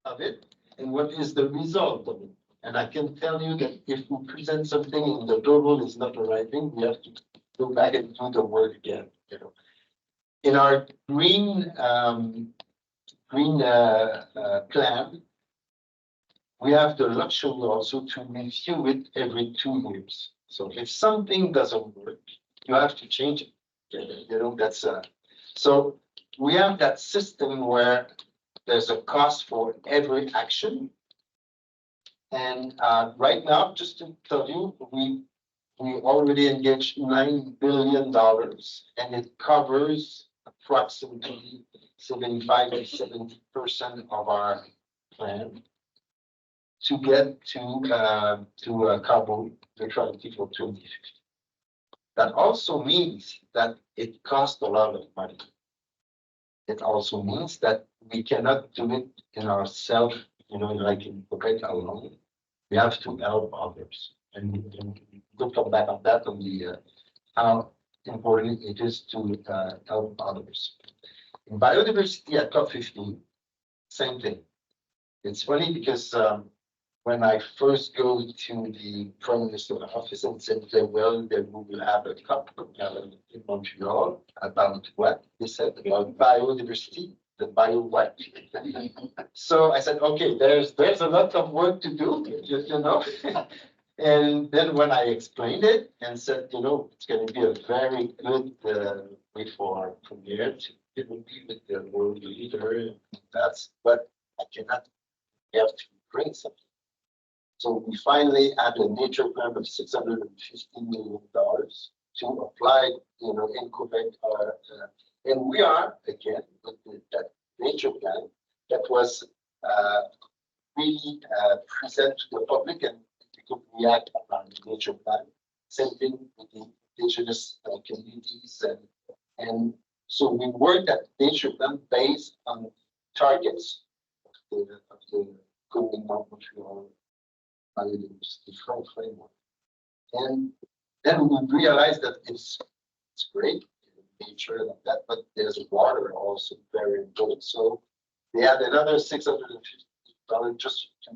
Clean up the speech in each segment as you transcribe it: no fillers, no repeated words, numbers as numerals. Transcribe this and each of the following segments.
of it and what is the result of it. And I can tell you that if we present something and the total is not arriving, we have to go back and do the work again. You know, in our green plan, we have the luxury also to review it every 2 years. So if something doesn't work, you have to change it. You know, that's so we have that system where there's a cost for every action. And right now, just to tell you, we already engaged $9 billion, and it covers approximately 75 to 70% of our plan to get to carbon neutrality for 2050. That also means that it costs a lot of money. It also means that we cannot do it in ourselves, you know, like in Quebec alone. We have to help others. And we'll come back on that on the how important it is to help others. In biodiversity at COP15, same thing. It's funny because when I first go to the Prime Minister's office and said, well, then we will have a COP in Montreal about what? They said about biodiversity, the bio what? So I said, okay, there's a lot of work to do, you know. And then when I explained it and said, you know, it's going to be a very good way for our premiere to be with the world leader. But I cannot have to bring something. So we finally had a nature plan of $650 million to apply, you know, in Quebec. And we are, again, with that nature plan that was really presented to the public and we could react on the nature plan. Same thing with the indigenous communities. And so we worked at nature plan based on targets of the Going Montreal biodiversity framework. And then we realized that it's great, nature and that, but there's water also very important. So they had another $650 just to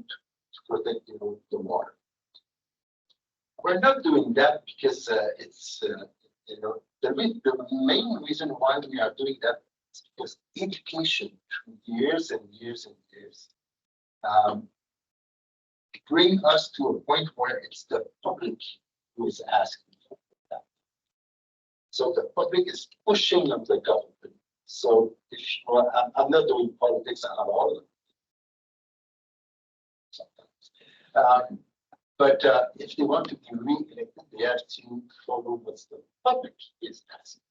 protect, you know, the water. We're not doing that because it's, you know, the main reason why we are doing that is because education through years and years and years bring us to a point where it's the public who is asking for that. So the public is pushing on the government. So if you are, I'm not doing politics at all. Sometimes. But if they want to be re-elected, they have to follow what the public is asking.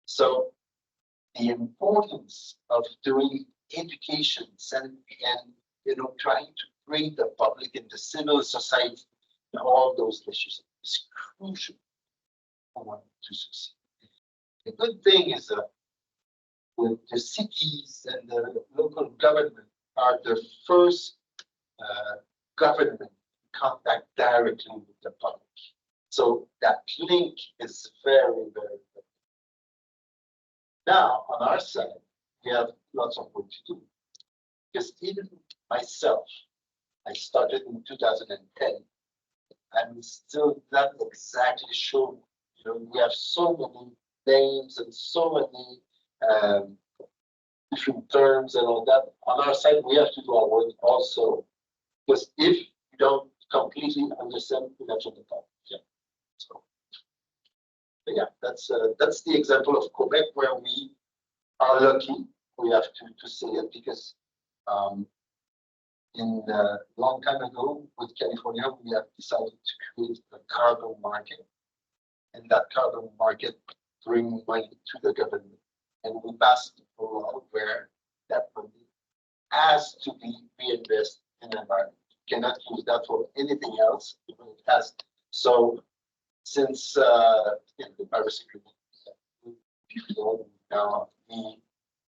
So the importance of doing education and you know, trying to bring the public and the civil society and all those issues is crucial for to succeed. The good thing is that the cities and the local government are the first government contact directly with the public. So that link is very, very good. Now, on our side, we have lots of work to do. Because even myself, I started in 2010. I'm still not exactly sure. You know, we have so many names and so many different terms and all that. On our side, we have to do our work also. Because if you don't completely understand, you have to the top. Yeah. So, but yeah, that's the example of Quebec where we are lucky. We have to say it because in a long time ago with California, we have decided to create a carbon market, and that carbon market bring money to the government, and we passed a law where that money has to be reinvested in the environment. You cannot use that for anything else. It has. So since the Paris Agreement, now we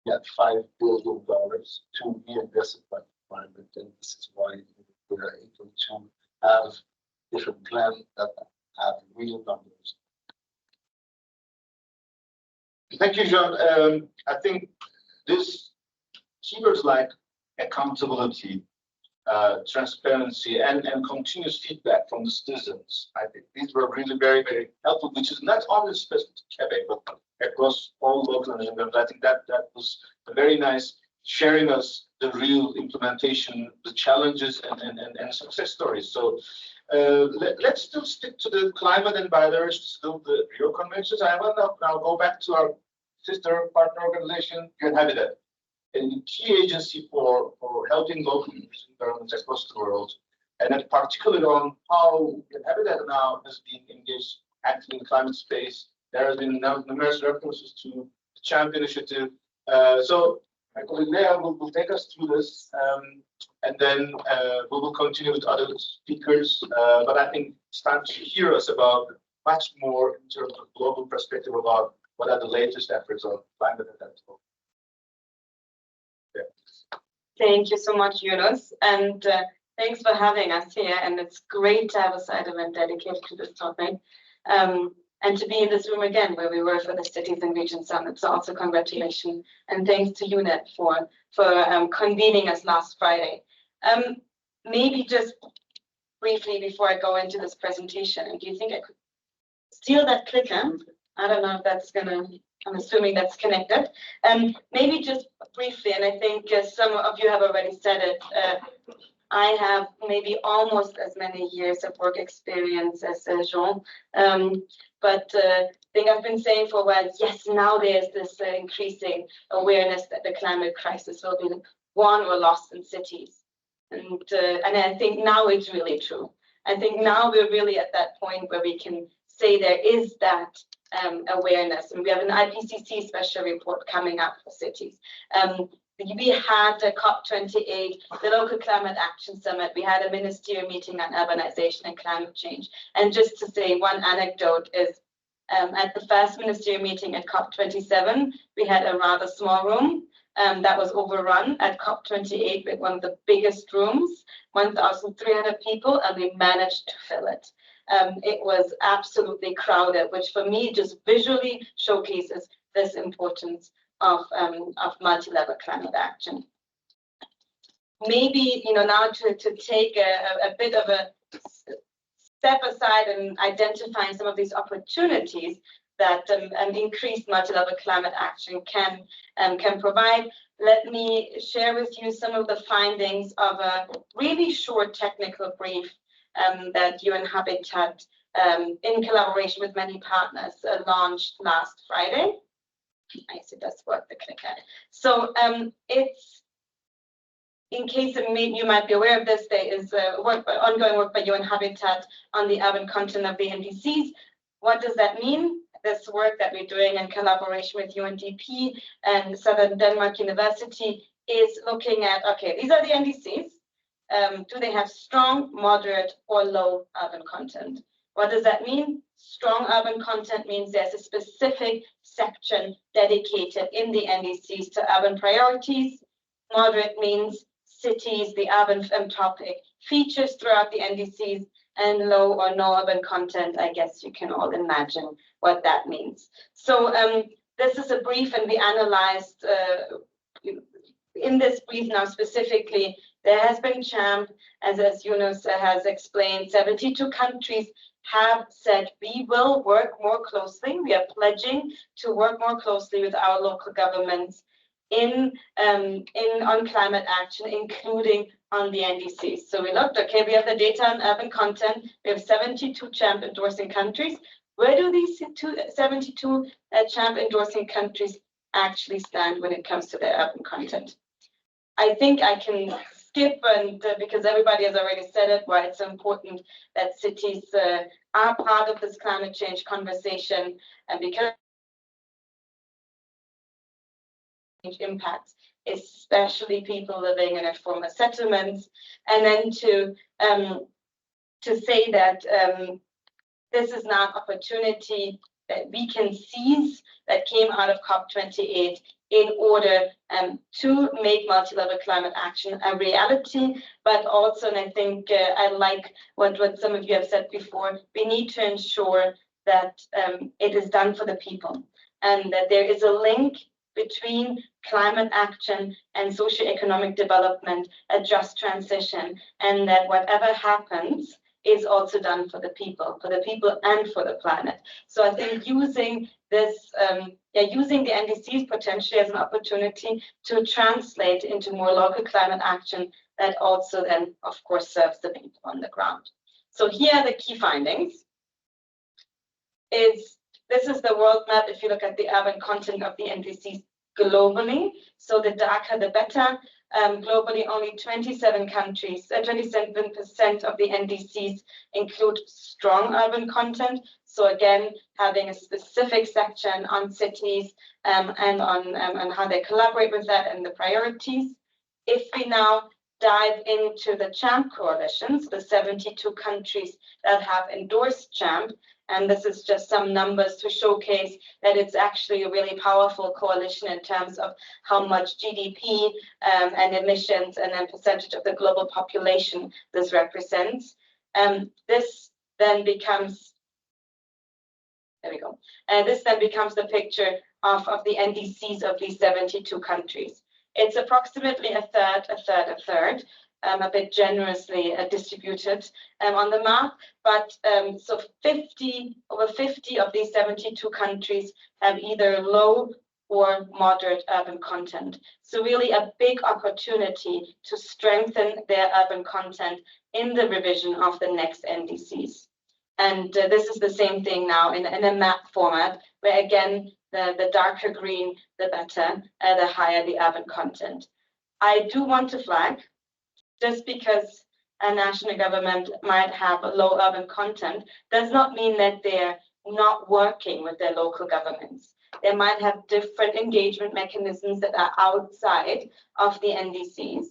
got $5 billion to reinvest in the environment, and this is why we are able to have different plans that have real numbers. Thank you, Jean. I think this keywords like accountability, transparency, and continuous feedback from the citizens. I think these were really very, very helpful, which is not only specific to Quebec, but across all local governments. I think that was a very nice sharing us the real implementation, the challenges, and success stories. So let's still stick to the climate and biodiversity, still the Rio Conventions. I want to now go back to our sister partner organization, UN Habitat, a key agency for helping local governments across the world, and then particularly on how Habitat now has been engaged actively in the climate space. There has been numerous references to the CHAMP initiative. So my colleague Leah will take us through this, and then we will continue with other speakers. But I think it's time to hear us about much more in terms of global perspective about what are the latest efforts on climate adaptation. Thank you so much, Yunus, and thanks for having us here. And it's great to have a side event dedicated to this topic, and to be in this room again, where we were for the Cities and Regions Summit. So also congratulations, and thanks to UNED for convening us last Friday. Maybe just briefly before I go into this presentation, and do you think I could steal that clicker? I don't know if that's gonna. I'm assuming that's connected. Maybe just briefly, and I think some of you have already said it, I have maybe almost as many years of work experience as Jean, but I think I've been saying for a while, yes, now there's this increasing awareness that the climate crisis will be won or lost in cities. And I think now it's really true. I think now we're really at that point where we can say there is that awareness, and we have an IPCC special report coming up for cities. We had the COP28, the Local Climate Action Summit. We had a ministerial meeting on urbanization and climate change. And just to say one anecdote is, at the first ministerial meeting at COP27, we had a rather small room that was overrun. At COP28 with one of the biggest rooms, 1,300 people, and we managed to fill it. It was absolutely crowded, which for me just visually showcases this importance of multi-level climate action. Maybe, now to take a bit of a step aside and identifying some of these opportunities that an increased multi-level climate action can provide. Let me share with you some of the findings of a really short technical brief that UN Habitat, in collaboration with many partners, launched last Friday. I see that's what the clicker. So it's, in case you might be aware of this, there is ongoing work by UN Habitat on the urban content of the NDCs. What does that mean? This work that we're doing in collaboration with UNDP and Southern Denmark University is looking at, okay, these are the NDCs. Do they have strong, moderate, or low urban content? What does that mean? Strong urban content means there's a specific section dedicated in the NDCs to urban priorities. Moderate means cities, the urban topic, features throughout the NDCs, and low or no urban content. I guess you can all imagine what that means. So this is a brief, and we analyzed in this brief now specifically, there has been CHAMP, as Yunus has explained, 72 countries have said we will work more closely. We are pledging to work more closely with our local governments on climate action, including on the NDCs. So we looked, okay, we have the data on urban content. We have 72 CHAMP endorsing countries. Where do these 72 CHAMP endorsing countries actually stand when it comes to their urban content? I think I can skip, and because everybody has already said it, why it's so important that cities are part of this climate change conversation, and because impacts, especially people living in informal settlements, and then to say that this is now an opportunity that we can seize that came out of COP28 in order to make multi-level climate action a reality, but also, and I think I like what some of you have said before, we need to ensure that it is done for the people, and that there is a link between climate action and socioeconomic development, a just transition, and that whatever happens is also done for the people and for the planet. So I think using this, using the NDCs potentially as an opportunity to translate into more local climate action that also then, of course, serves the people on the ground. So here are the key findings. This is the world map if you look at the urban content of the NDCs globally. So the darker, the better. Globally, only 27 countries, 27% of the NDCs include strong urban content. So again, having a specific section on cities and on how they collaborate with that and the priorities. If we now dive into the CHAMP coalitions, the 72 countries that have endorsed CHAMP, and this is just some numbers to showcase that it's actually a really powerful coalition in terms of how much GDP and emissions and then percentage of the global population this represents. This then becomes, there we go. This then becomes the picture of the NDCs of these 72 countries. It's approximately a third, a bit generously distributed on the map, but so over 50 of these 72 countries have either low or moderate urban content. So really a big opportunity to strengthen their urban content in the revision of the next NDCs. And this is the same thing now in a map format, where again, the darker green, the better, the higher the urban content. I do want to flag, just because a national government might have a low urban content does not mean that they're not working with their local governments. They might have different engagement mechanisms that are outside of the NDCs.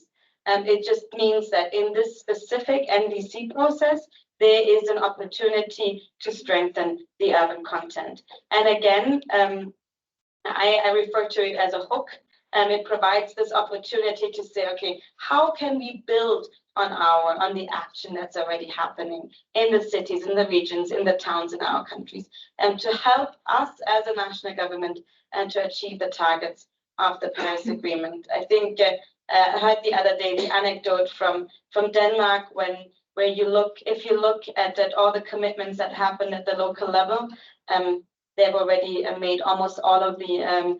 It just means that in this specific NDC process, there is an opportunity to strengthen the urban content. And again, I refer to it as a hook. It provides this opportunity to say, okay, how can we build on the action that's already happening in the cities, in the regions, in the towns in our countries, and to help us as a national government and to achieve the targets of the Paris Agreement. I think I heard the other day the anecdote from Denmark where if you look at all the commitments that happen at the local level, they've already made almost all of the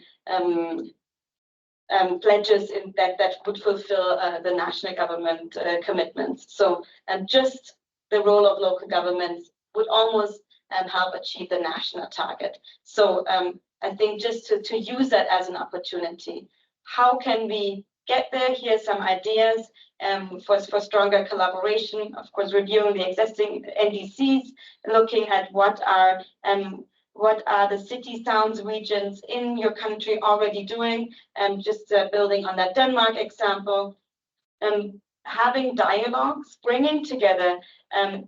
pledges that would fulfill the national government commitments. So just the role of local governments would almost help achieve the national target. So I think just to use that as an opportunity, how can we get there? Here's some ideas for stronger collaboration. Of course, reviewing the existing NDCs, looking at what are the cities, towns, regions in your country already doing, just building on that Denmark example, having dialogues, bringing together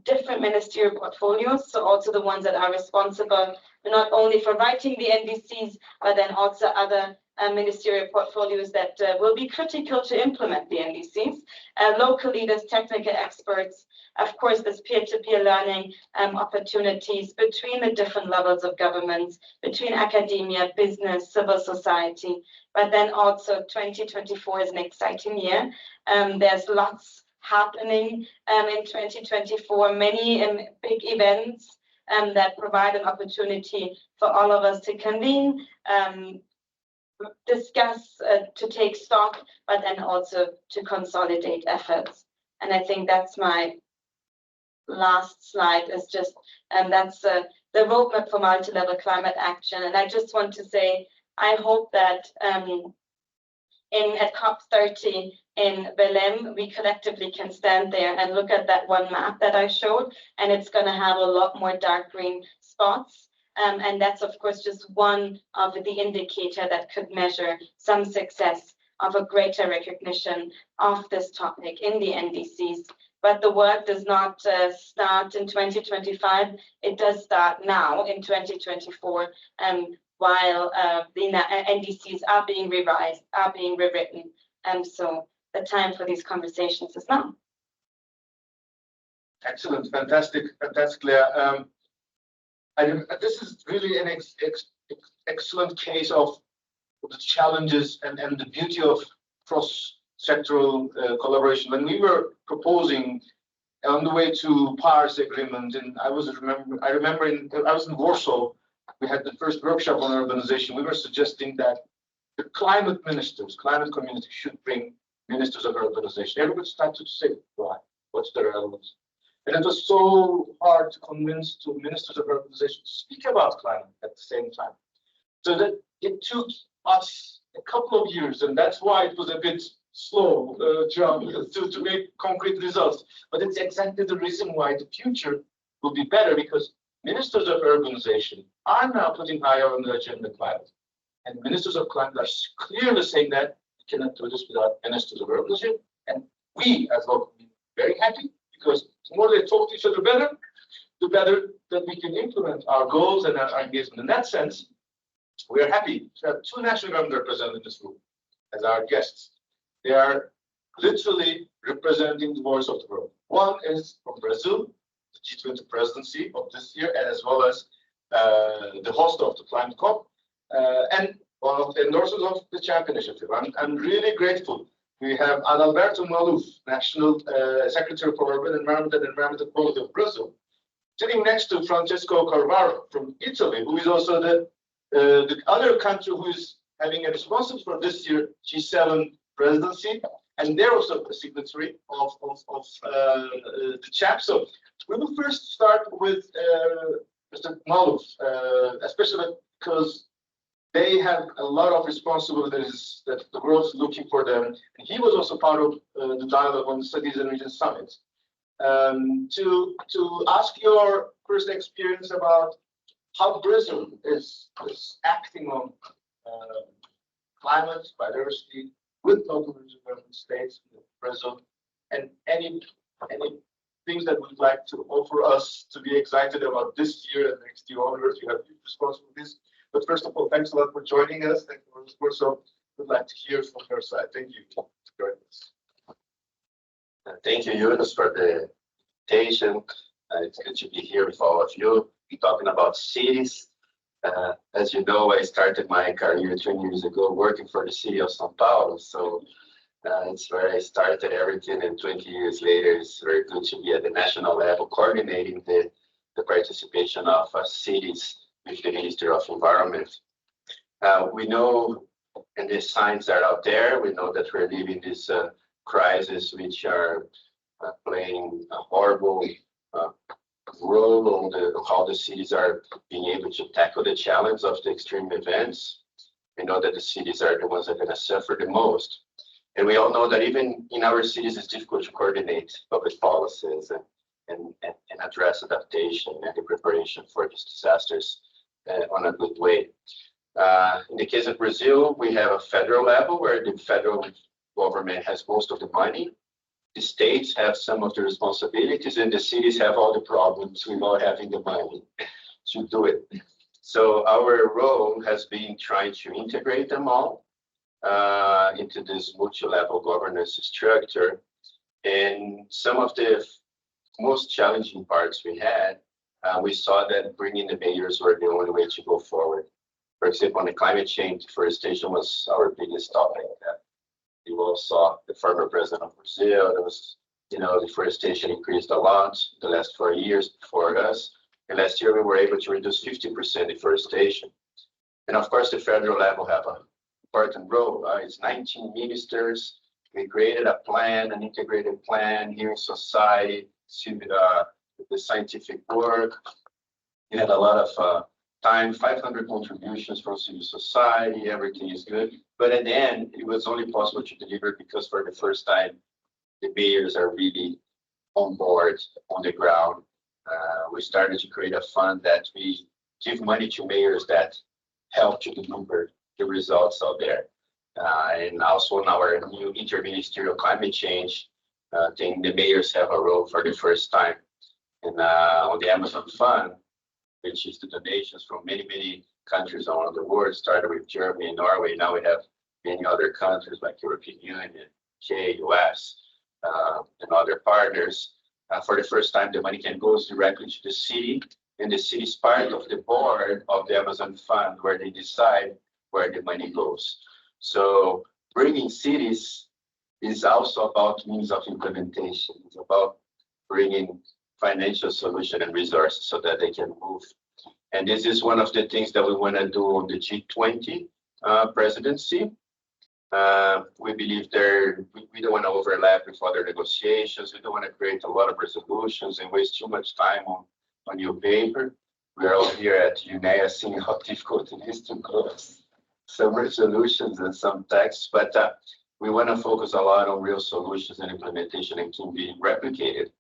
different ministerial portfolios, so also the ones that are responsible not only for writing the NDCs, but then also other ministerial portfolios that will be critical to implement the NDCs, local leaders, technical experts, of course, this peer-to-peer learning opportunities between the different levels of governments, between academia, business, civil society, but then also 2024 is an exciting year. There's lots happening in 2024, many big events that provide an opportunity for all of us to convene, discuss, to take stock, but then also to consolidate efforts. And I think that's my last slide, is just, that's the roadmap for multi-level climate action. And I just want to say, I hope that at COP30 in Belém, we collectively can stand there and look at that one map that I showed, and it's going to have a lot more dark green spots. And that's, of course, just one of the indicator that could measure some success of a greater recognition of this topic in the NDCs. But the work does not start in 2025. It does start now in 2024, while the NDCs are being revised, are being rewritten. And so the time for these conversations is now. Excellent, fantastic, Claire. This is really an excellent case of the challenges and the beauty of cross-sectoral collaboration. When we were proposing on the way to Paris Agreement, and I was in Warsaw. We had the first workshop on urbanization. We were suggesting that the climate ministers, climate community should bring ministers of urbanization. Everybody started to say, why? What's the relevance? And it was so hard to convince the ministers of urbanization to speak about climate at the same time. So that it took us a couple of years, and that's why it was a bit slow job to make concrete results. But it's exactly the reason why the future will be better, because ministers of urbanization are now putting higher on the agenda climate. And ministers of climate are clearly saying that we cannot do this without ministers of urbanization. And we, as local, very happy, because the more they talk to each other better, the better that we can implement our goals and our engagement. In that sense, we are happy to have two national government represented in this room as our guests. They are literally representing the voice of the world. One is from Brazil, the G20 presidency of this year, as well as the host of the Climate COP, and one of the endorsers of the CHAMP initiative. I'm really grateful. We have Adalberto Maluf, National Secretary for Urban Environment and Environmental Quality of Brazil, sitting next to Francesco Carvaro from Italy, who is also the other country who is having a responsibility for this year G7 presidency, and they're also a signatory of the CHAP. So we will first start with Mr. Maluf, especially because they have a lot of responsibilities that the world is looking for them. And he was also part of the dialogue on the Studies and Regions Summit. To ask your first experience about how Brazil is acting on climate, biodiversity, with local government states in Brazil, and any things that would like to offer us to be excited about this year and next year onwards. You have huge responsibilities. But first of all, thanks a lot for joining us. Thank you for the support. So we'd like to hear from your side. Thank you for joining us. Thank you, Yunus, for the invitation. It's good to be here with all of you. We're talking about cities. As you know, I started my career 20 years ago working for the city of São Paulo. So it's where I started everything, and 20 years later, it's very good to be at the national level coordinating the participation of cities with the Ministry of Environment. We know, and the signs are out there, we know that we're living this crisis, which are playing a horrible role on how the cities are being able to tackle the challenge of the extreme events. We know that the cities are the ones that are going to suffer the most. And we all know that even in our cities, it's difficult to coordinate public policies and address adaptation and the preparation for these disasters on a good way. In the case of Brazil, we have a federal level where the federal government has most of the money. The states have some of the responsibilities, and the cities have all the problems without having the money to do it. So our role has been trying to integrate them all into this multi-level governance structure. And some of the most challenging parts we had, we saw that bringing the mayors were the only way to go forward. For example, on the climate change, deforestation was our biggest topic. You all saw the former president of Brazil. There was, deforestation increased a lot the last 4 years before us. And last year we were able to reduce 50% deforestation. And of course, the federal level have an important role. It's 19 ministers. We created a plan, an integrated plan here in society, the scientific work. We had a lot of time, 500 contributions from civil society, everything is good. But at the end, it was only possible to deliver because for the first time, the mayors are really on board, on the ground. We started to create a fund that we give money to mayors that help to deliver the results out there. And also in our new interministerial climate change thing, the mayors have a role for the first time. And on the Amazon Fund, which is the donations from many, many countries around the world, started with Germany and Norway. Now we have many other countries like European Union, UK, US, and other partners. For the first time, the money can go directly to the city, and the city is part of the board of the Amazon Fund, where they decide where the money goes. So bringing cities is also about means of implementation. It's about bringing financial solution and resources so that they can move. And this is one of the things that we want to do on the G20 presidency. We believe we don't want to overlap with other negotiations. We don't want to create a lot of resolutions and waste too much time on your paper. We are all here at UNE-A seeing how difficult it is to close some resolutions and some texts, but we want to focus a lot on real solutions and implementation and can be replicated.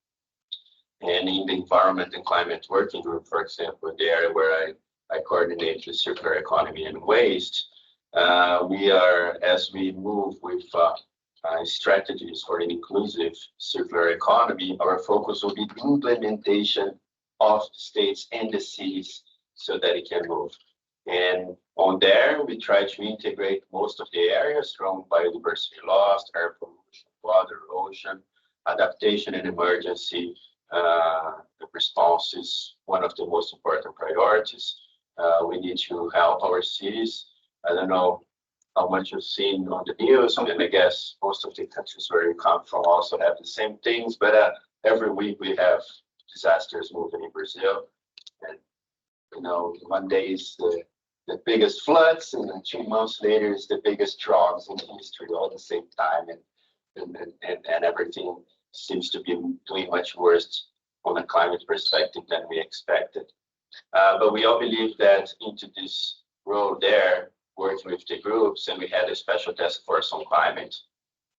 And in the environment and climate working group, for example, the area where I coordinate the circular economy and waste, we are, as we move with strategies for an inclusive circular economy, our focus will be implementation of the states and the cities so that it can move. And on there, we try to integrate most of the areas from biodiversity loss, air pollution, water, ocean, adaptation and emergency. The response is one of the most important priorities. We need to help our cities. I don't know how much you've seen on the news, and I guess most of the countries where you come from also have the same things, but every week we have disasters moving in Brazil. And, you know, one day is the biggest floods, and then 2 months later is the biggest droughts in history all at the same time. And everything seems to be doing much worse on a climate perspective than we expected. But we all believe that into this role there, working with the groups, and we had a special task force on climate,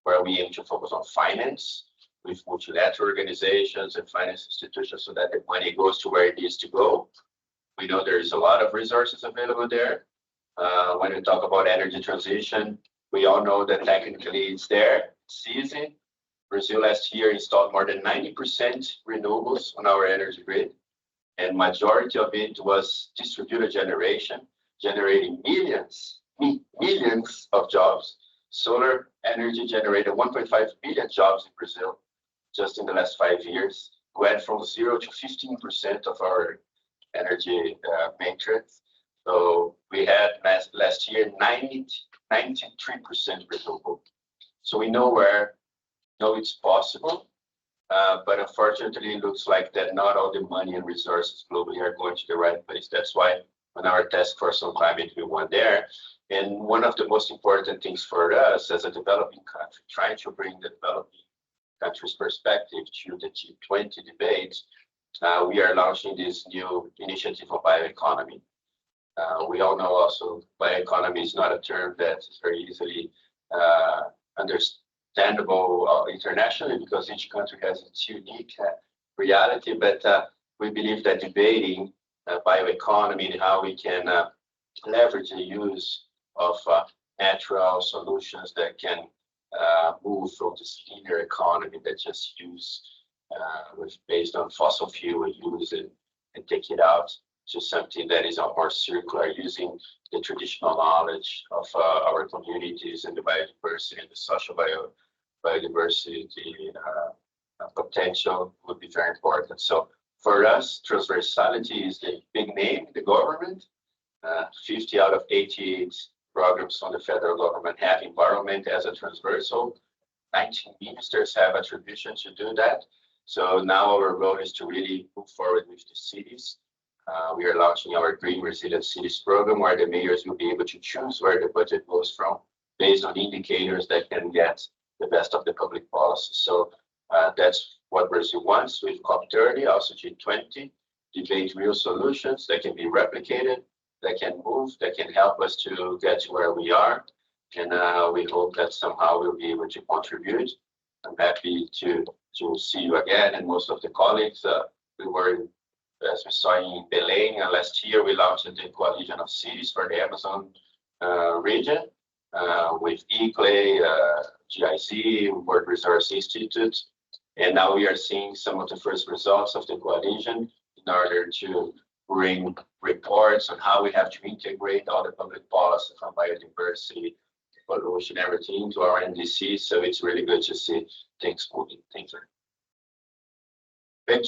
where we aim to focus on finance with multilateral organizations and finance institutions so that the money goes to where it needs to go. We know there is a lot of resources available there. When we talk about energy transition, we all know that technically it's there, it's easy. Brazil last year installed more than 90% renewables on our energy grid, and majority of it was distributed generation, generating millions of jobs. Solar energy generated 1.5 billion jobs in Brazil just in the last 5 years. Went from 0 to 15% of our energy matrix. So we had last year 93% renewable. So we know it's possible, but unfortunately it looks like that not all the money and resources globally are going to the right place. That's why on our task force on climate, we went there. And one of the most important things for us as a developing country, trying to bring the developing country's perspective to the G20 debate, we are launching this new initiative on bioeconomy. We all know also bioeconomy is not a term that is very easily understandable internationally because each country has its unique reality, but we believe that debating bioeconomy and how we can leverage the use of natural solutions that can move from this linear economy that just use based on fossil fuel use and take it out to something that is more circular, using the traditional knowledge of our communities and the biodiversity and the social biodiversity potential would be very important. So for us, transversality is the big name in the government. 50 out of 88 programs from the federal government have environment as a transversal. 19 ministers have attribution to do that. So now our role is to really move forward with the cities. We are launching our Green Resilient Cities program, where the mayors will be able to choose where the budget goes from based on indicators that can get the best of the public policy. So that's what Brazil wants with COP30, also G20, debate real solutions that can be replicated, that can move, that can help us to get to where we are. And we hope that somehow we'll be able to contribute. I'm happy to see you again and most of the colleagues. We were, as we saw in Belém last year, we launched the Coalition of Cities for the Amazon region with ICLEI, GIZ, World Resource Institute. And now we are seeing some of the first results of the coalition in order to bring reports on how we have to integrate all the public policy from biodiversity, pollution, everything into our NDC. So it's really good to see things moving. Thank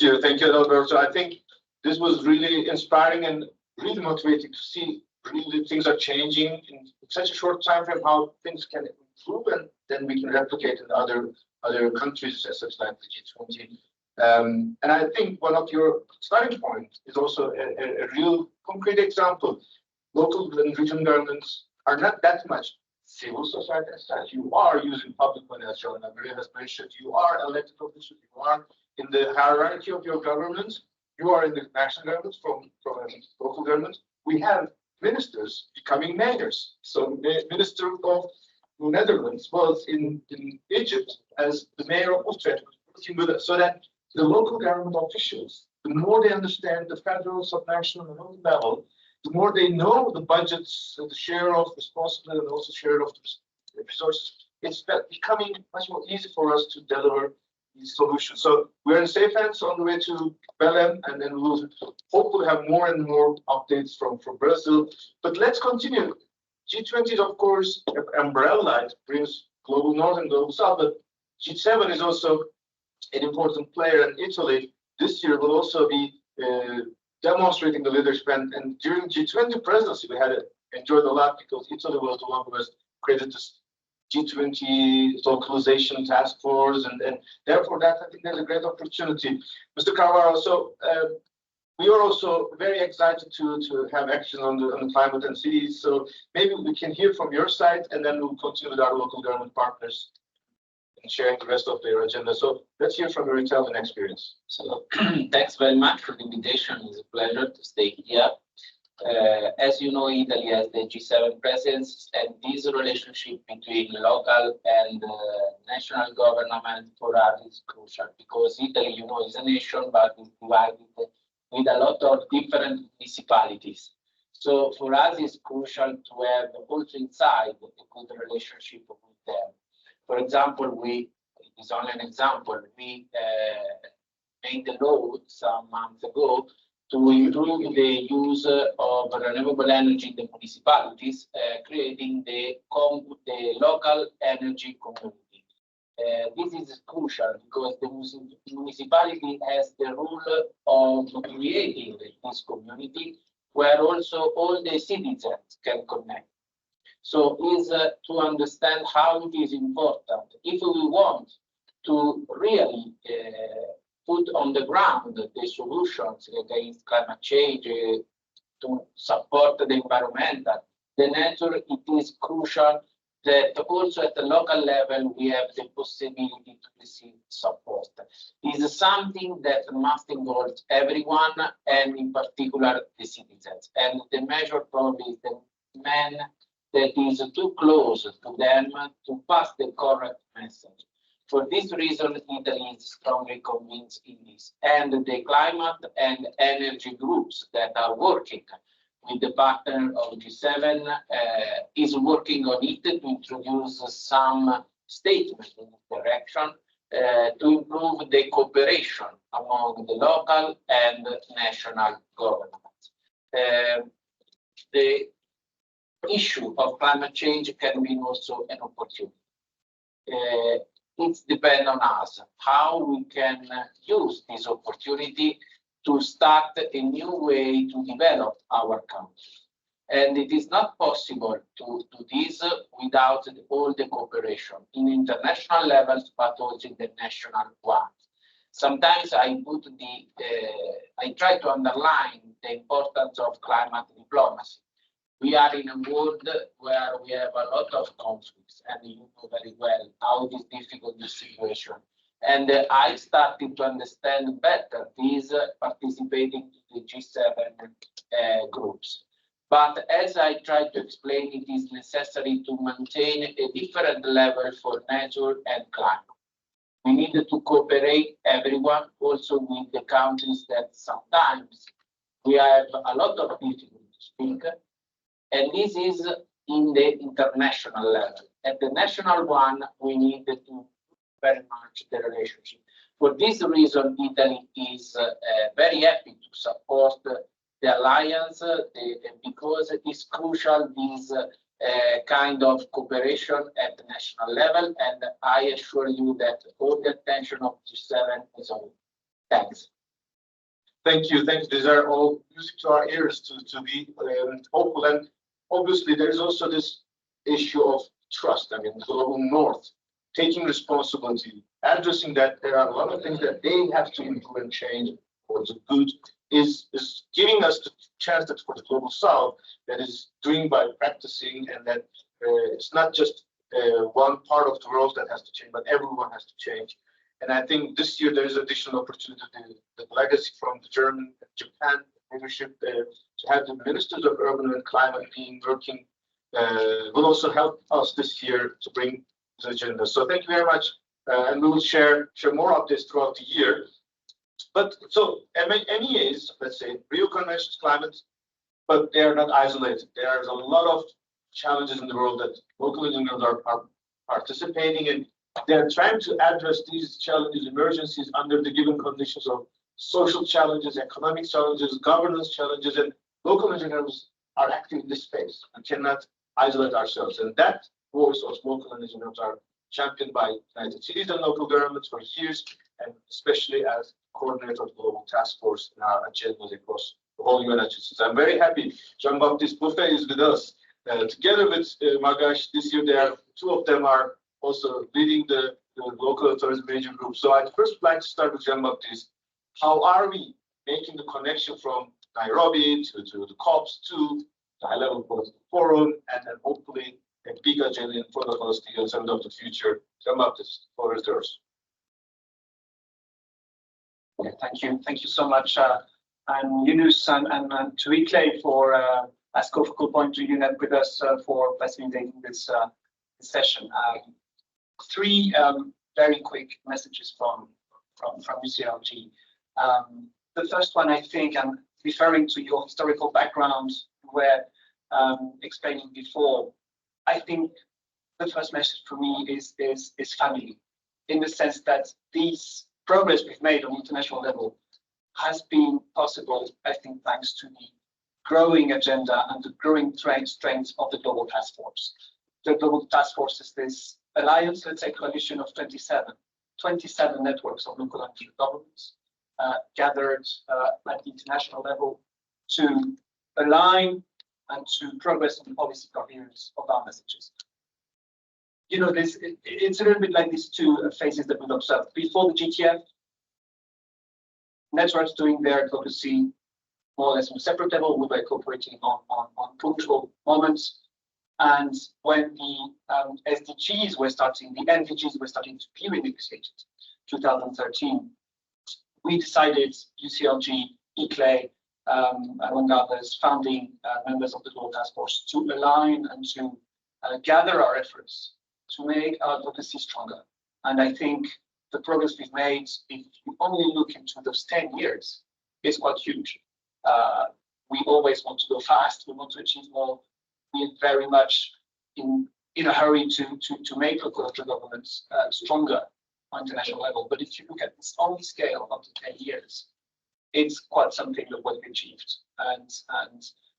you. Thank you, Alberto. I think this was really inspiring and really motivating to see really things are changing in such a short time frame, how things can improve, and then we can replicate in other countries, such like the G20. And I think one of your starting points is also a real concrete example. Local and regional governments are not that much civil society as such. You are using public money, as John Maria has mentioned. You are elected officials. You are in the hierarchy of your government. You are in the national government from local government. We have ministers becoming mayors. So the minister of the Netherlands was in Egypt as the mayor of Utrecht, working with us, so that the local government officials, the more they understand the federal, subnational, and local level, the more they know the budgets, the share of responsibility, and also share of the resources, it's becoming much more easy for us to deliver these solutions. So we're in safe hands on the way to Belém, and then we'll hopefully have more and more updates from Brazil. But let's continue. G20 is, of course, an umbrella. It brings global north and global south, but G7 is also an important player, and Italy this year will also be demonstrating the leadership. And during G20 presidency, we had enjoyed a lot because Italy was the one who was created this G20 localization task force, and therefore that I think there's a great opportunity. Mr. Carvalho, so we are also very excited to have action on the climate and cities. So maybe we can hear from your side, and then we'll continue with our local government partners and sharing the rest of their agenda. So let's hear from your Italian experience. So thanks very much for the invitation. It's a pleasure to stay here. As you know, Italy has the G7 presence, and this relationship between local and national government for us is crucial because Italy, you know, is a nation, but it's divided with a lot of different municipalities. So for us, it's crucial to have also inside a good relationship with them. For example, it's only an example, we made the law some months ago to improve the use of renewable energy in the municipalities, creating the local energy community. This is crucial because the municipality has the role of creating this community where also all the citizens can connect. So is to understand how it is important. If we want to really put on the ground the solutions against climate change, to support the environmental, the nature, it is crucial that also at the local level we have the possibility to receive support. It is something that must involve everyone and in particular the citizens. And the measure probably is the man that is too close to them to pass the correct message. For this reason, Italy is strongly convinced in this. And the climate and energy groups that are working with the partner of G7 is working on it to introduce some statements in this direction to improve the cooperation among the local and national governments. The issue of climate change can be also an opportunity. It depends on us how we can use this opportunity to start a new way to develop our country. And it is not possible to do this without all the cooperation in international levels, but also in the national one. Sometimes I try to underline the importance of climate diplomacy. We are in a world where we have a lot of conflicts, and you know very well how it is difficult this situation. And I started to understand better this participating in the G7 groups. But as I tried to explain, it is necessary to maintain a different level for nature and climate. We need to cooperate everyone, also with the countries that sometimes we have a lot of difficulty to speak. And this is in the international level. At the national one, we need to very much the relationship. For this reason, Italy is very happy to support the alliance because it is crucial this kind of cooperation at the national level. And I assure you that all the attention of G7 is on. Thanks. Thank you. Thank you. These are all music to our ears to be hopeful. And obviously there is also this issue of trust. I mean, the global north taking responsibility, addressing that there are a lot of things that they have to improve and change for the good, is giving us the chance that for the global south that is doing by practicing, and that it's not just one part of the world that has to change, but everyone has to change. And I think this year there is additional opportunity, the legacy from the German and Japan leadership to have the ministers of urban and climate being working will also help us this year to bring the agenda. So thank you very much, and we will share more updates throughout the year. But so MEAs, let's say, Rio Convention Climate, but they are not isolated. There is a lot of challenges in the world that local engineers are participating in. They're trying to address these challenges, emergencies under the given conditions of social challenges, economic challenges, governance challenges, and local engineers are active in this space. We cannot isolate ourselves. And that voice of local engineers are championed by United Cities and local governments for years, and especially as coordinator of the global task force in our agendas across the whole UN agencies. I'm very happy Jean-Baptiste Buffet is with us. Together with Magash, this year two of them are also leading the local authorities major group. So I'd first like to start with Jean-Baptiste. How are we making the connection from Nairobi to the COPs to the high-level political forum, and then hopefully a big agenda in front of us to send up the future? Jean-Baptiste, floor is yours. Okay, thank you so much, and Yunus and to ICLEI for as focal point to UNEP with us for facilitating this session. Three very quick messages from UCLG. The first one, I think, I'm referring to your historical background where explaining before. I think the first message for me is family, in the sense that these progress we've made on international level has been possible, I think, thanks to the growing agenda and the growing strength of the Global Task Force. The Global Task Force is this alliance, let's say, coalition of 27 networks of local and regional governments gathered at the international level to align and to progress on the policy coherence of our messages. You know, it's a little bit like these two phases that we've observed. Before the GTF, networks doing their advocacy more or less on a separate level. We were cooperating on punctual moments. And when the SDGs were starting, the NDGs were starting to be renegotiated, 2013, we decided, UCLG, ICLEI, among others, founding members of the Global Task Force, to align and to gather our efforts to make our advocacy stronger. And I think the progress we've made, if you only look into those 10 years, is quite huge. We always want to go fast. We want to achieve more. We're very much in a hurry to make local governments stronger on international level. But if you look at this only scale of the 10 years, it's quite something that what we achieved. And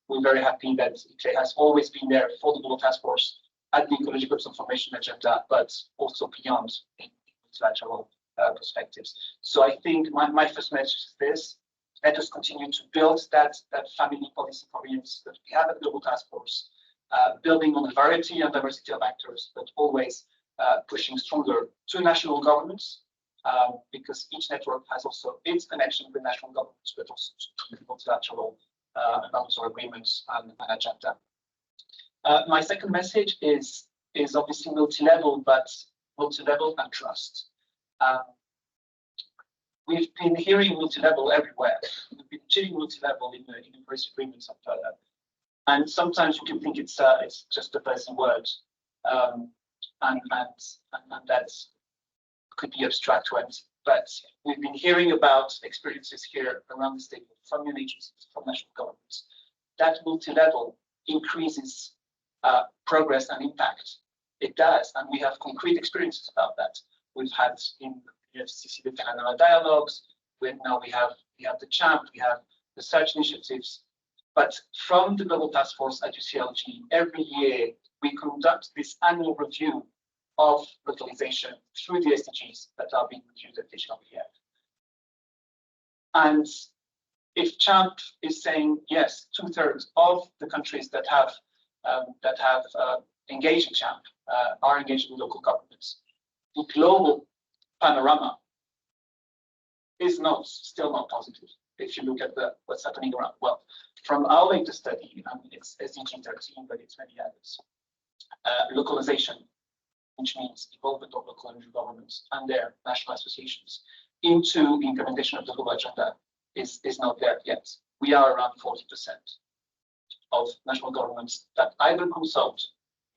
we're very happy that ICLEI has always been there for the Global Task Force at the ecological transformation agenda, but also beyond in multilateral perspectives. So I think my first message is this: let us continue to build that family policy coherence that we have at the Global Task Force, building on the variety and diversity of actors, but always pushing stronger to national governments, because each network has also its connection with national governments, but also to multilateral agreements and agenda. My second message is obviously multi-level, but multi-level and trust. We've been hearing multi-level everywhere. We've been achieving multi-level in the Paris agreements and further. And sometimes you can think it's just a busy word, and that could be abstract to empty. But we've been hearing about experiences here around the state from UN agencies, from national governments. That multi-level increases progress and impact. It does, and we have concrete experiences about that. We've had in CC the Canada dialogues. Now we have the CHAMP, we have the search initiatives. But from the Global Task Force at UCLG, every year we conduct this annual review of localization through the SDGs that are being reviewed at HLPF. And if CHAMP is saying, yes, 2/3 of the countries that have that have engaged in CHAMP are engaged with local governments. The global panorama is still not positive. If you look at what's happening around, well, from our latest study, it's SDG 13, but it's many others. Localization, which means involvement of local and regional governments and their national associations into the implementation of the global agenda is not there yet. We are around 40% of national governments that either consult,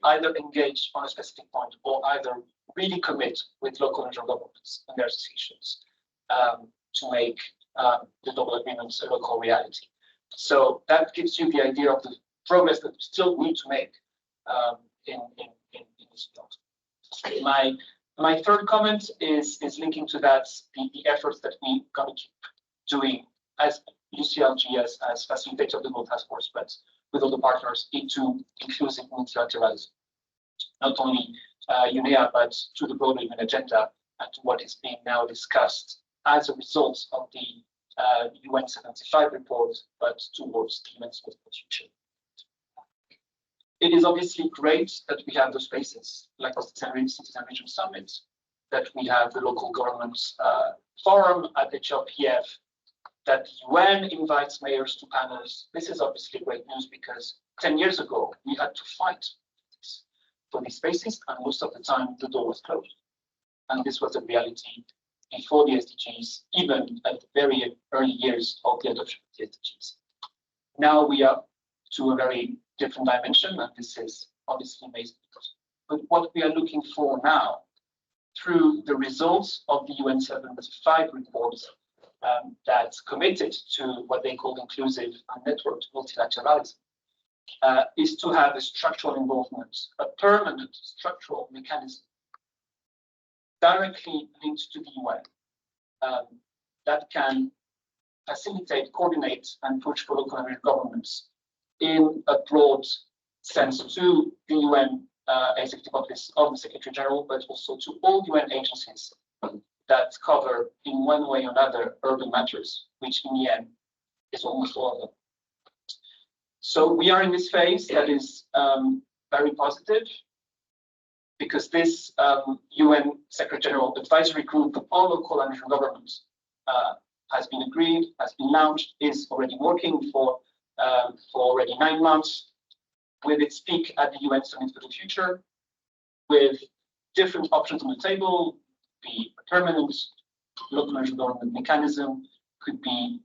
either engage on a specific point, or either really commit with local and regional governments and their associations to make the global agreements a local reality. So that gives you the idea of the progress that we still need to make in this field. My third comment is linking to that the efforts that we got to keep doing as UCLG, as facilitator of the Global Task Force, but with all the partners into inclusive multilateralism, not only UNE-A, but to the broader UN agenda and to what is being now discussed as a result of the UN 75 report, but towards the UN future. It is obviously great that we have those spaces, like the Citizen Region Summit, that we have the local governments forum at HLPF, that the UN invites mayors to panels. This is obviously great news because 10 years ago, we had to fight for these spaces, and most of the time the door was closed. And this was the reality before the SDGs, even at the very early years of the adoption of the SDGs. Now we are to a very different dimension, and this is obviously amazing. But what we are looking for now, through the results of the UN 75 reports that committed to what they call inclusive and networked multilateralism, is to have a structural involvement, a permanent structural mechanism directly linked to the UN that can facilitate, coordinate, and push for local and regional governments in a broad sense to the UN Executive Office of the Secretary General, but also to all UN agencies that cover in one way or another urban matters, which in the end is almost all of them. So we are in this phase that is very positive, because this UN Secretary General Advisory Group on local and regional governments has been agreed, has been launched, is already working for already 9 months, with its peak at the UN Summit for the Future, with different options on the table. Be a permanent local and regional government mechanism, could be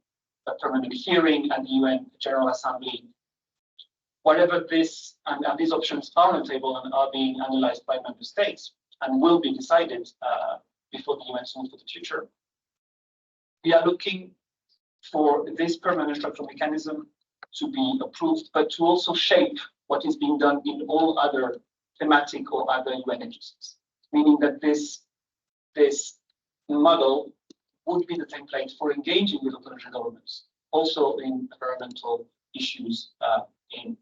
a permanent hearing at the UN General Assembly. Whatever this, and these options are on the table and are being analyzed by member states and will be decided before the UN Summit for the Future. We are looking for this permanent structural mechanism to be approved, but to also shape what is being done in all other thematic or other UN agencies, meaning that this model would be the template for engaging with local and regional governments, also in environmental issues, in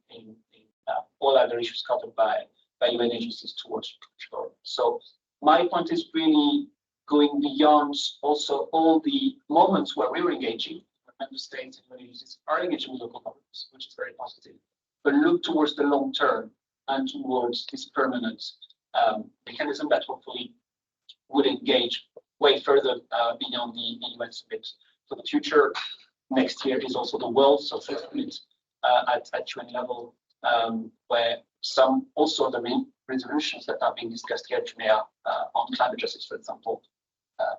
all other issues covered by UN agencies towards government. So my point is really going beyond also all the moments where we're engaging, where member states and UN agencies are engaging with local governments, which is very positive, but look towards the long term and towards this permanent mechanism that hopefully would engage way further beyond the UN Summit for the Future. Next year is also the World Social Summit at UN level, where some also the resolutions that are being discussed here at UNE-A on climate justice, for example,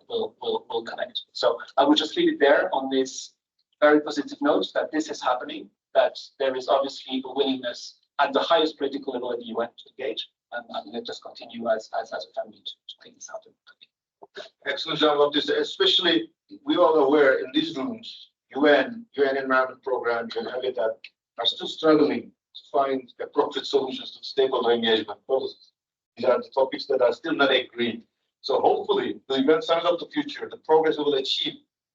will connect. So I will just leave it there on this very positive note that this is happening, that there is obviously a willingness at the highest political level of the UN to engage, and let's just continue as a family to make this happen. Excellent job of this, especially we all aware in these rooms, UN Environment Program, and Habitat are still struggling to find appropriate solutions to stakeholder engagement processes. These are the topics that are still not agreed. So hopefully the UN Summit of the Future, the progress we will achieve,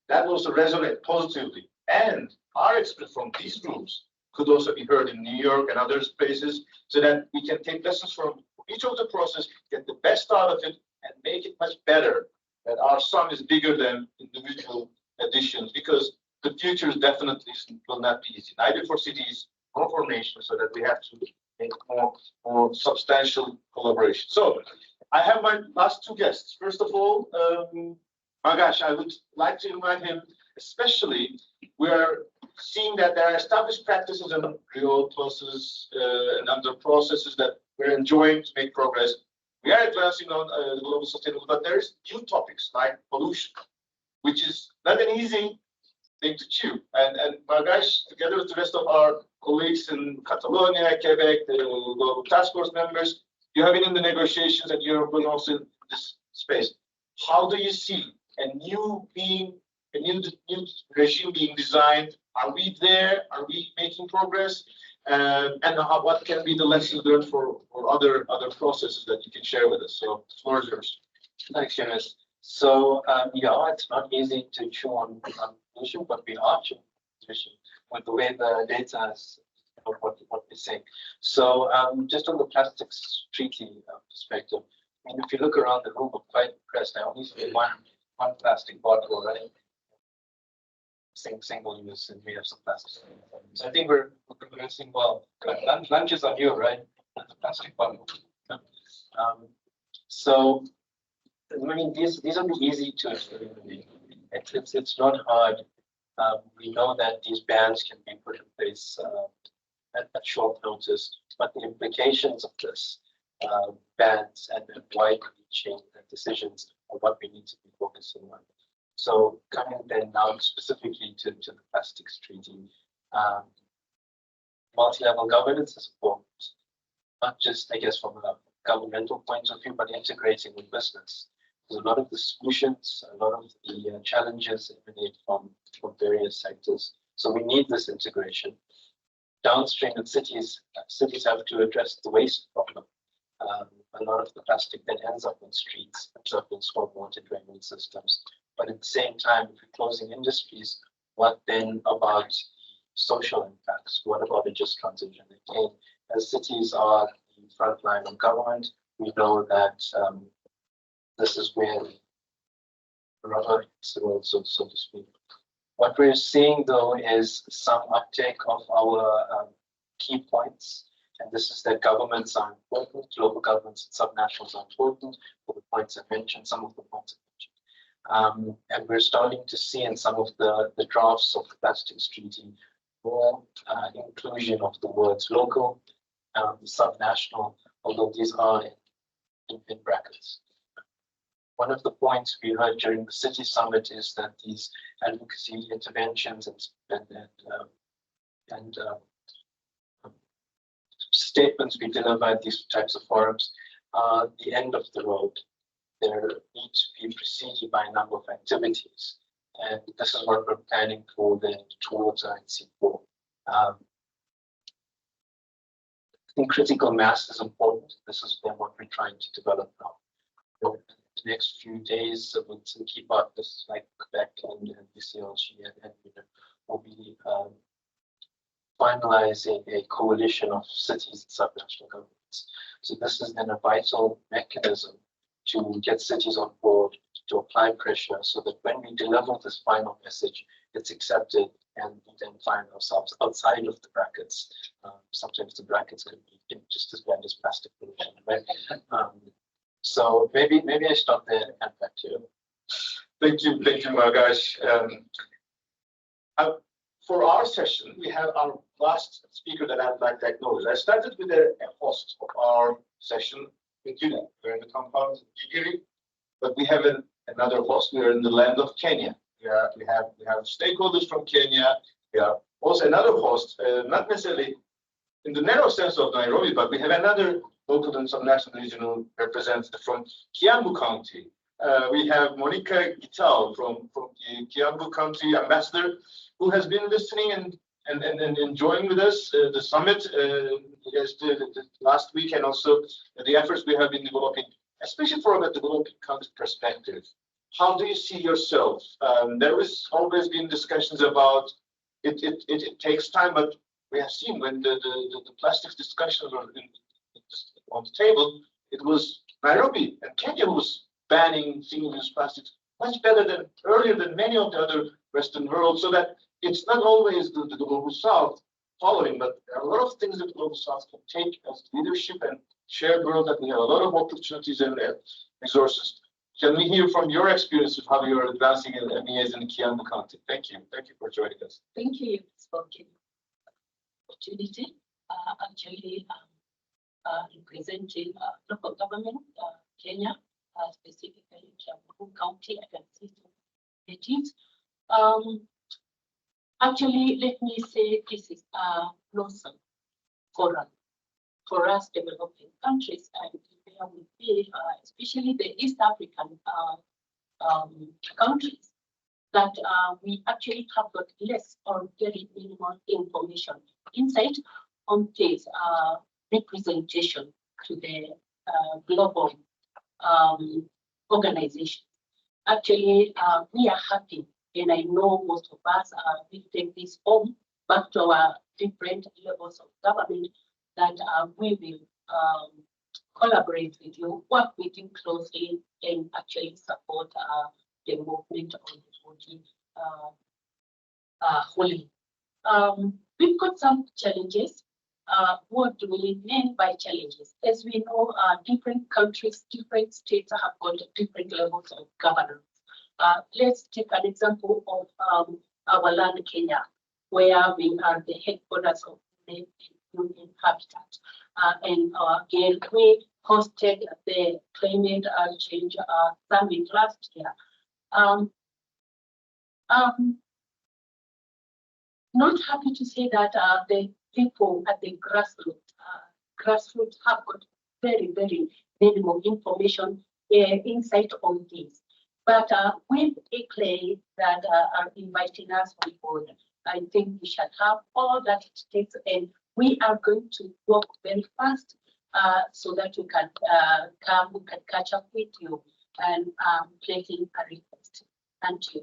that will also resonate positively. And our experts from these rooms could also be heard in New York and other places, so that we can take lessons from each of the process, get the best out of it, and make it much better. That our sum is bigger than individual additions, because the future definitely will not be easy, neither for cities nor for nations, so that we have to more substantial collaboration. So I have my last two guests. First of all, Magash, I would like to invite him, especially we are seeing that there are established practices and real processes and other processes that we're enjoying to make progress. We are advancing on global sustainability, but there is new topics like pollution, which is not an easy thing to chew. And Magash, together with the rest of our colleagues in Catalonia, Quebec, the global task force members, you have been in the negotiations and you're also in this space. How do you see a new regime being designed? Are we there? Are we making progress? And what can be the lessons learned for other processes that you can share with us? So the floor is yours. Thanks, Yunus. So yeah, it's not easy to chew on pollution, but we are chewing pollution with the way the data is what we're saying. So just on the plastics treaty perspective, I mean, if you look around the room, I'm quite impressed. I only see one plastic bottle, right? Single use, and we have some plastic. So I think we're progressing well. Lunch is on you, right? The plastic bottle. So I mean, these are easy to implement. It's not hard. We know that these bans can be put in place at short notice, but the implications of this bans and wide-reaching decisions are what we need to be focusing on. So coming then now specifically to the plastics treaty, multi-level governance is important, not just, I guess, from a governmental point of view, but integrating with business. Because a lot of the solutions, a lot of the challenges emanate from various sectors. So we need this integration. Downstream in cities have to address the waste problem. A lot of the plastic then ends up in streets, ends up in stormwater drainage systems. But at the same time, if we're closing industries, what then about social impacts? What about a just transition? Again, as cities are the front line of government, we know that this is where the rubber hits the road, so to speak. What we're seeing, though, is some uptake of our key points. And this is that governments are important, local governments and subnationals are important for the points I mentioned, some of the points I mentioned. And we're starting to see in some of the drafts of the plastics treaty more inclusion of the words local, subnational, although these are in brackets. One of the points we heard during the city summit is that these advocacy interventions and statements we deliver at these types of forums are the end of the road. There need to be preceded by a number of activities. And this is what we're planning for then towards INC4. I think critical mass is important. This is then what we're trying to develop now. So the next few days with some key partners like Quebec and ICLEI and will be finalizing a coalition of cities and subnational governments. So this is then a vital mechanism to get cities on board, to apply pressure so that when we deliver this final message, it's accepted and we then find ourselves outside of the brackets. Sometimes the brackets can be just as bad as plastic pollution, right? So maybe I stop there and hand back to you. Thank you, Magash. For our session, we have our last speaker that I'd like to acknowledge. I started with a host of our session with UNE. We're in the compound in Gigiri, but we have another host. We are in the land of Kenya. We have stakeholders from Kenya. We have also another host, not necessarily in the narrow sense of Nairobi, but we have another local and subnational regional representative from Kiambu County. We have Monica Gitao from the Kiambu County ambassador, who has been listening and enjoying with us the summit last week, and also the efforts we have been developing, especially from a developing country perspective. How do you see yourself? There has always been discussions about it takes time, but we have seen when the plastics discussions were on the table, it was Nairobi and Kenya was banning single-use plastics much better than earlier than many of the other Western world, so that it's not always the global South following, but there are a lot of things that Global South can take as leadership and shared world, that we have a lot of opportunities and resources. Can we hear from your experience of how you're advancing in MEAs in Kiambu County? Thank you. Thank you for joining us. Thank you for giving opportunity. Actually, representing local government, Kenya, specifically Kiambu County, I can see it is. Actually, let me say this is a blossom for us developing countries, and where we be, especially the East African countries, that we actually have got less or very minimal information, insight on this representation to the global organization. Actually, we are happy, and I know most of us will take this home back to our different levels of government, that we will collaborate with you, work with you closely, and actually support the movement on the holy. We've got some challenges. What do we mean by challenges? As we know, different countries, different states have got different levels of governance. Let's take an example of our land, Kenya, where we are the headquarters of the UN Habitat. And again, we hosted the climate change summit last year. Not happy to say that the people at the grassroots have got very, very minimal information, insight on this. But with ICLEI that are inviting us on board, I think we shall have all that it takes, and we are going to work very fast so that we can catch up with you, and placing a request unto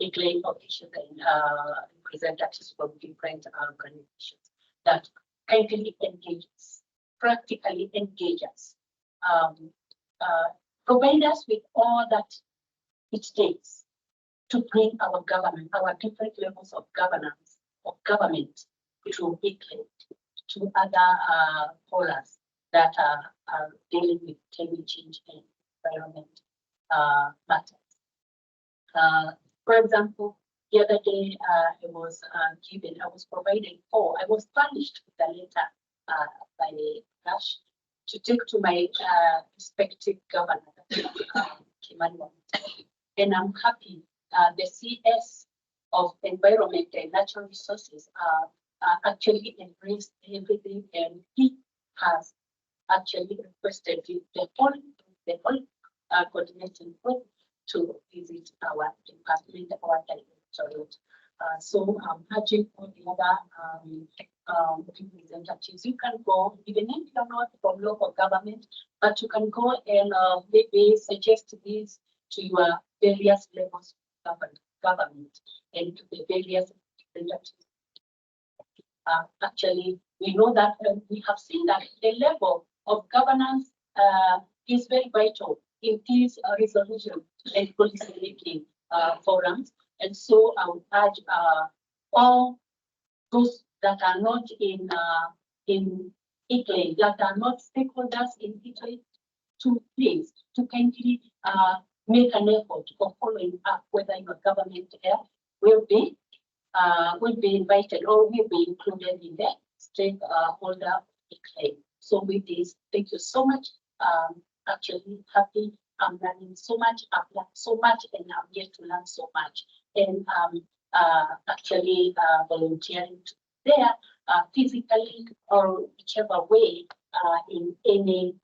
ICLEI officials and representatives from different organizations that kindly engage us, practically engage us, provide us with all that it takes to bring our government, our different levels of governance, of government, to ICLEI, to other forums that are dealing with climate change and environment matters. For example, the other day I was furnished with a letter by Cash to take to my respective governor, Kimani. And I'm happy the CS of Environment and Natural Resources actually embraced everything, and he has actually requested the whole coordinating group to visit our department, our directorate. So I'm urging all the other representatives, you can go, even if you're not from local government, but you can go and maybe suggest this to your various levels of government and to the various representatives. Actually, we know that we have seen that the level of governance is very vital in these resolution and policy making forums. And so I would urge all those that are not in ICLEI, that are not stakeholders in ICLEI, to please, to kindly make an effort for following up whether your government will be invited or will be included in the stakeholder ICLEI. So with this, thank you so much. Actually happy. I'm learning so much. I've learned so much, and I'm yet to learn so much. And actually volunteering to there physically or whichever way in any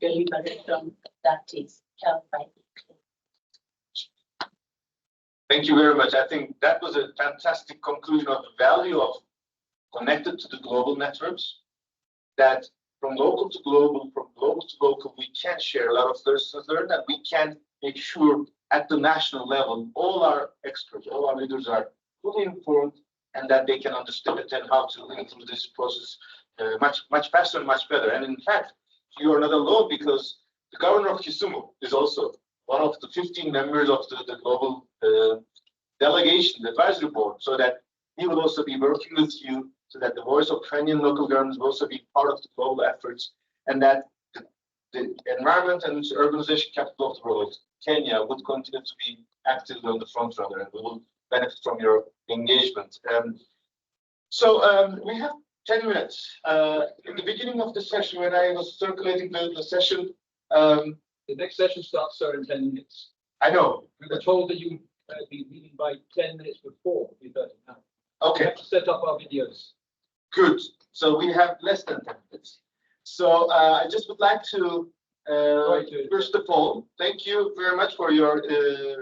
deliberation that is held by ICLEI. Thank you very much. I think that was a fantastic conclusion of the value of connected to the global networks, that from local to global, from global to local, we can share a lot of lessons learned, and we can make sure at the national level, all our experts, all our leaders are fully informed, and that they can understand it and how to link through this process much faster and much better. And in fact, you are not alone, because the governor of Kisumu is also one of the 15 members of the global delegation, the advisory board, so that we will also be working with you so that the voice of Kenyan local governments will also be part of the global efforts, and that the environment and urbanization capital of the world, Kenya, would continue to be actively on the front runner, and we will benefit from your engagement. We have 10 minutes. In the beginning of the session, when I was circulating the session, The next session starts, sir, in 10 minutes. I know. We were told that you be leaving by 10 minutes before we started now. We Okay, have to set up our videos. good. So we have less than 10 minutes. So I just would like to, first of all, thank you very much for your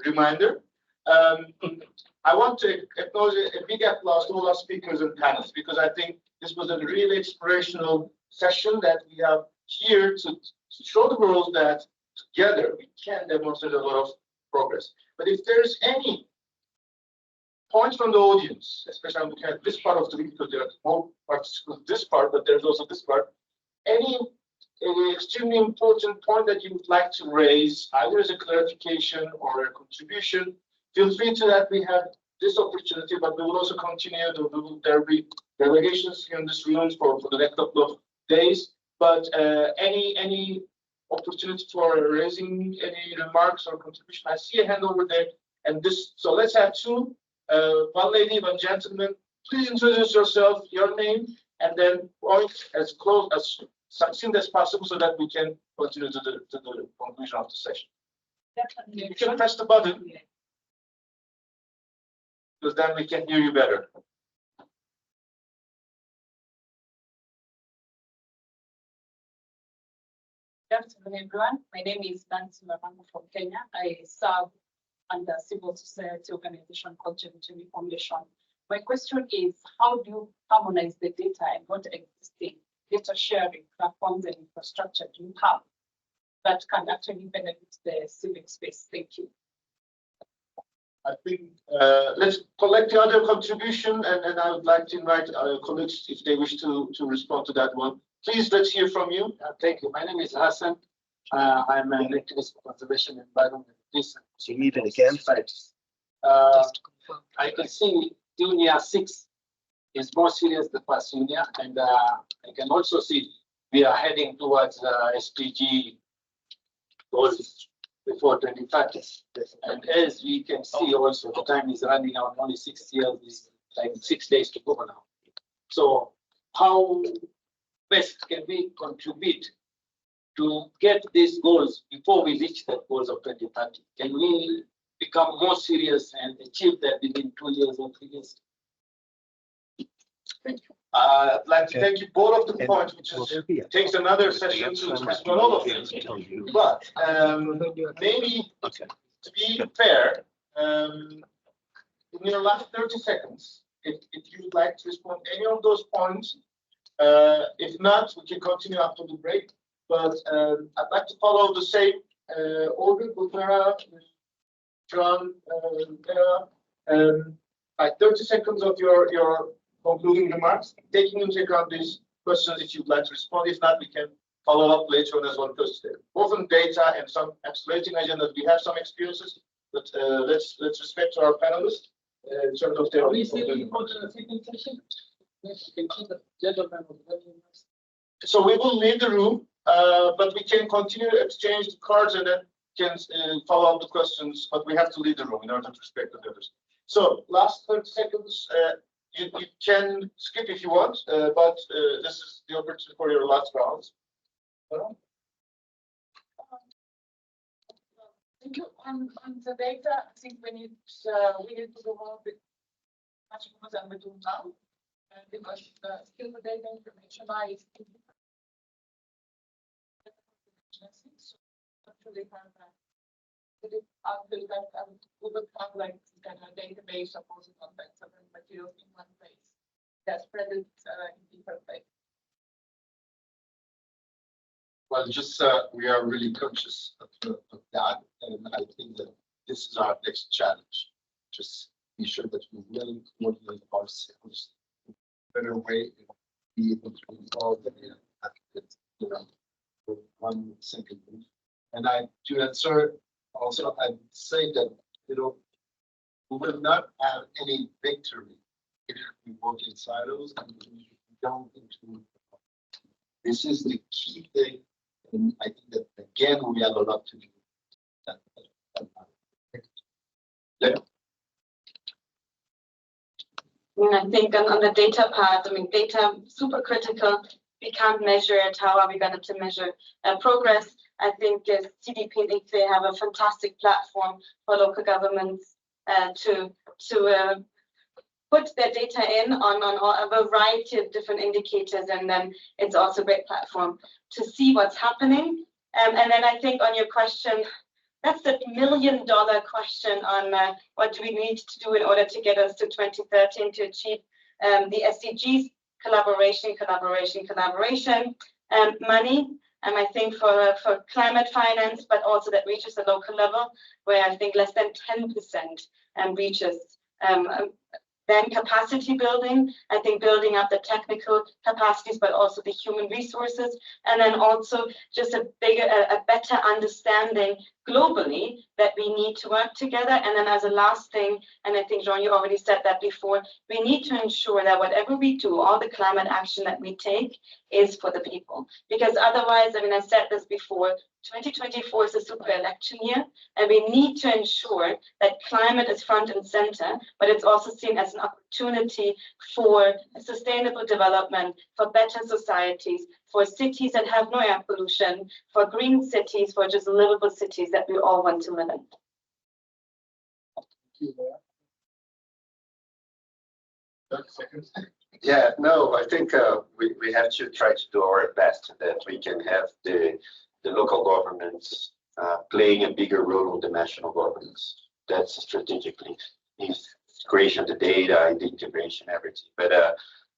reminder. I want to acknowledge a big applause to all our speakers and panelists, because I think this was a really inspirational session that we have here to show the world that together we can demonstrate a lot of progress. But if there's any points from the audience, especially I'm looking at this part of the room, because there are more participants this part, but there's also this part, any extremely important point that you would like to raise, either as a clarification or a contribution, feel free to that. We have this opportunity, but we will also continue. There will be delegations here in this room for the next couple of days. But any opportunity for raising any remarks or contribution? I see a hand over there, and this. So let's have two. One lady, one gentleman. Please introduce yourself, your name, and then point as close as succinct as possible, so that we can continue to the conclusion of the session. You can press the button, because then we can hear you better. Good afternoon, everyone. My name is Nancy Marango from Kenya. I serve under civil society organization called Genuine Information. My question is, how do you harmonize the data and what existing data sharing platforms and infrastructure do you have that can actually benefit the civic space? Thank you. I think let's collect the other contribution, and I would like to invite our colleagues if they wish to respond to that one. Please, let's hear from you. Thank you. My name is Hassan. I'm an activist for conservation and environment. So you need it again? I can see UNE-A6 is more serious than past UNE, and I can also see we are heading towards SDG goals before 2030. And as we can see also, the time is running out, only 6 years, is like 6 days to go now. So how best can we contribute to get these goals before we reach the goals of 2030? Can we become more serious and achieve that within 2 years or 3 years? Thank you. I'd like to thank you both of the points, which is, takes another session to explain all of it. But maybe to be fair, in your last 30 seconds, if you would like to respond to any of those points, if not, we can continue after the break. But I'd like to follow the same order. Gulnara, John, like 30 seconds of your concluding remarks, taking into account these questions if you'd like to respond. If not, we can follow up later on as well, because both on data and some accelerating agendas, we have some experiences, but let's respect our panelists in terms of their. So we will leave the room, but we can continue to exchange the cards and then can follow up the questions, but we have to leave the room in order to respect the others. So last 30 seconds, you can skip if you want, but this is the opportunity for your last rounds. Thank you. On the data, I think we need to go on with much more than we do now, because still the data information is so actually have we would have like a database of all the contents and materials in one place. That's spread it in different places. Well, just we are really conscious of that, and I think that this is our next challenge. Just be sure that we really coordinate ourselves in a better way and be able to involve the applicants, with one single move. And to answer also, I'd say that we will not have any victory we work in silos and we don't into. This is the key thing, and I think that again we have a lot to do. I think on the data part, I mean, data super critical. We can't measure it. How are we going to measure progress? I think CDP and ICLEI have a fantastic platform for local governments to put their data in on a variety of different indicators, and then it's also a great platform to see what's happening. And then I think on your question, that's the $1 million question on what do we need to do in order to get us to 2030 to achieve the SDGs, collaboration, money. And I think for climate finance, but also that reaches the local level, where I think less than 10% reaches. Then capacity building, I think building up the technical capacities, but also the human resources, and then also just a better understanding globally that we need to work together. And then as a last thing, and I think, Jean, you already said that before, we need to ensure that whatever we do, all the climate action that we take is for the people. Because otherwise, I mean, I said this before, 2024 is a super election year, and we need to ensure that climate is front and center, but it's also seen as an opportunity for sustainable development, for better societies, for cities that have no air pollution, for green cities, for just livable cities that we all want to live in. 30 seconds. Yeah, no, I think we have to try to do our best that we can have the local governments playing a bigger role in the national governments. That's strategically in creation of the data and the integration, everything. But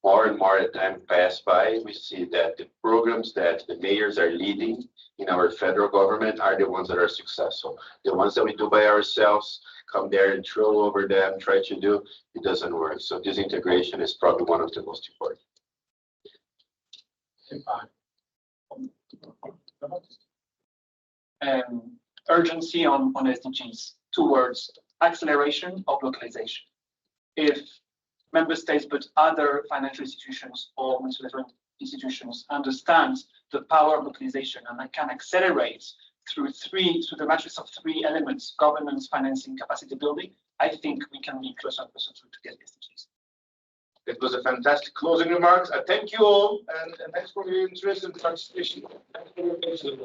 more and more as time pass by, we see that the programs that the mayors are leading in our federal government are the ones that are successful. The ones that we do by ourselves, come there and throw over them, try to do, it doesn't work. So this integration is probably one of the most important. Urgency on SDGs towards acceleration of localization. If member states, but other financial institutions or multilateral institutions understand the power of localization and can accelerate through the matrix of 3 elements: governance, financing, capacity building, I think we can be closer and closer to get SDGs. It was a fantastic closing remarks. I thank you all, and thanks for your interest and participation. Thanks for your patience.